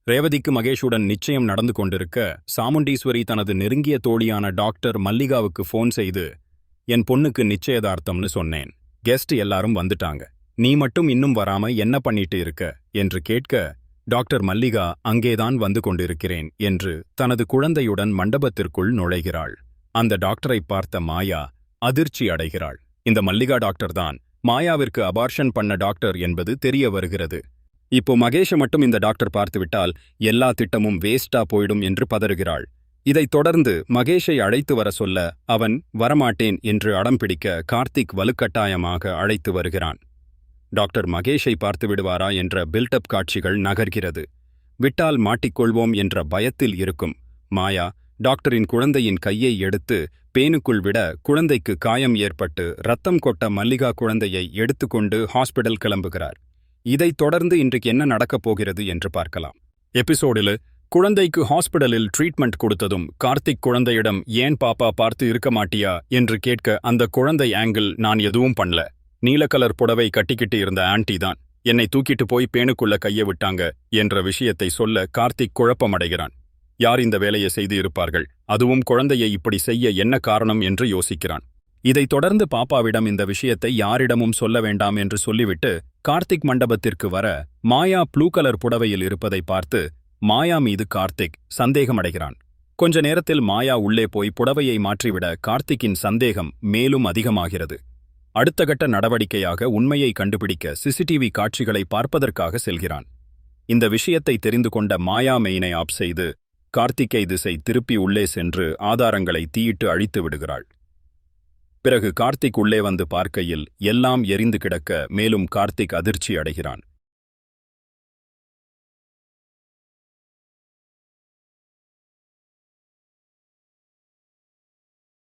ரேவதிக்கு மகேஷுடன் நிச்சயம் நடந்து கொண்டிருக்க சாமுண்டீஸ்வரி தனது நெருங்கிய தோழியான டாக்டர் மல்லிகாவுக்கு ஃபோன் செய்து, என் பொண்ணுக்கு நிச்சயதார்த்தம்னு சொன்னேன். கெஸ்ட் எல்லாரும் வந்துட்டாங்க. நீ மட்டும் இன்னும் வராம என்ன பண்ணிட்டு இருக்க என்று கேட்க, டாக்டர் மல்லிகா அங்கேதான் வந்து கொண்டிருக்கிறேன் என்று தனது குழந்தையுடன் மண்டபத்திற்குள் நுழைகிறாள். அந்த டாக்டரை பார்த்த மாயா அதிர்ச்சி அடைகிறாள். இந்த மல்லிகா டாக்டர் தான் மாயாவிற்கு அபார்ஷன் பண்ண டாக்டர் என்பது தெரிய வருகிறது. இப்போ மகேஷை மட்டும் இந்த டாக்டர் பார்த்துவிட்டால் எல்லா திட்டமும் வேஸ்டா போயிடும் என்று பதறுகிறாள். இதைத் தொடர்ந்து மகேஷை அழைத்து வர சொல்ல அவன் வரமாட்டேன் என்று அடம்பிடிக்க கார்த்திக் வலுக்கட்டாயமாக அழைத்து வருகிறான். டாக்டர் மகேஷை பார்த்து விடுவாரா என்ற பில்டப் காட்சிகள் நகர்கிறது. விட்டால் மாட்டிக்கொள்வோம் என்ற பயத்தில் இருக்கும் மாயா டாக்டரின் குழந்தையின் கையை எடுத்து பேனுக்குள் விட குழந்தைக்கு காயம் ஏற்பட்டு ரத்தம் கொட்ட மல்லிகா குழந்தையை எடுத்துக்கொண்டு ஹாஸ்பிடல் கிளம்புகிறார். இதைத் தொடர்ந்து இன்றைக்கு என்ன நடக்கப் போகிறது என்று பார்க்கலாம். எபிசோடில் குழந்தைக்கு ஹாஸ்பிடலில் ட்ரீட்மெண்ட் கொடுத்ததும் கார்த்திக் குழந்தையிடம் ஏன் பாப்பா பார்த்து இருக்க மாட்டியா என்று கேட்க அந்த குழந்தை ஆங்கிள் நான் எதுவும் பண்ணல, நீல கலர் புடவை கட்டிக்கிட்டு இருந்த ஆன்டி தான் என்னை தூக்கிட்டு போய் பேனுக்குள்ள கைய விட்டாங்க என்ற விஷயத்தை சொல்ல கார்த்திக் குழப்பமடைகிறான். யார் இந்த வேலையை செய்து இருப்பார்கள், அதுவும் குழந்தையை இப்படி செய்ய என்ன காரணம் என்று யோசிக்கிறான். இதைத் தொடர்ந்து பாப்பாவிடம் இந்த விஷயத்தை யாரிடமும் சொல்ல வேண்டாம் என்று சொல்லிவிட்டு கார்த்திக் மண்டபத்திற்கு வர மாயா ப்ளூ கலர் புடவையில் இருப்பதை பார்த்து மாயா மீது கார்த்திக் சந்தேகமடைகிறான். கொஞ்ச நேரத்தில் மாயா உள்ளே போய் புடவையை மாற்றிவிட கார்த்திக்கின் சந்தேகம் மேலும் அதிகமாகிறது. அடுத்த கட்ட நடவடிக்கையாக உண்மையை கண்டுபிடிக்க சிசிடிவி காட்சிகளை பார்ப்பதற்காக செல்கிறான். இந்த விஷயத்தை தெரிந்து கொண்ட மாயா மெயினை ஆஃப் செய்து கார்த்திக்கை திசை திருப்பி உள்ளே சென்று ஆதாரங்களை தீயிட்டு அழித்து விடுகிறாள். பிறகு கார்த்திக் உள்ளே வந்து பார்க்கையில் எல்லாம் எரிந்து கிடக்க மேலும் கார்த்திக் அதிர்ச்சி அடைகிறான்.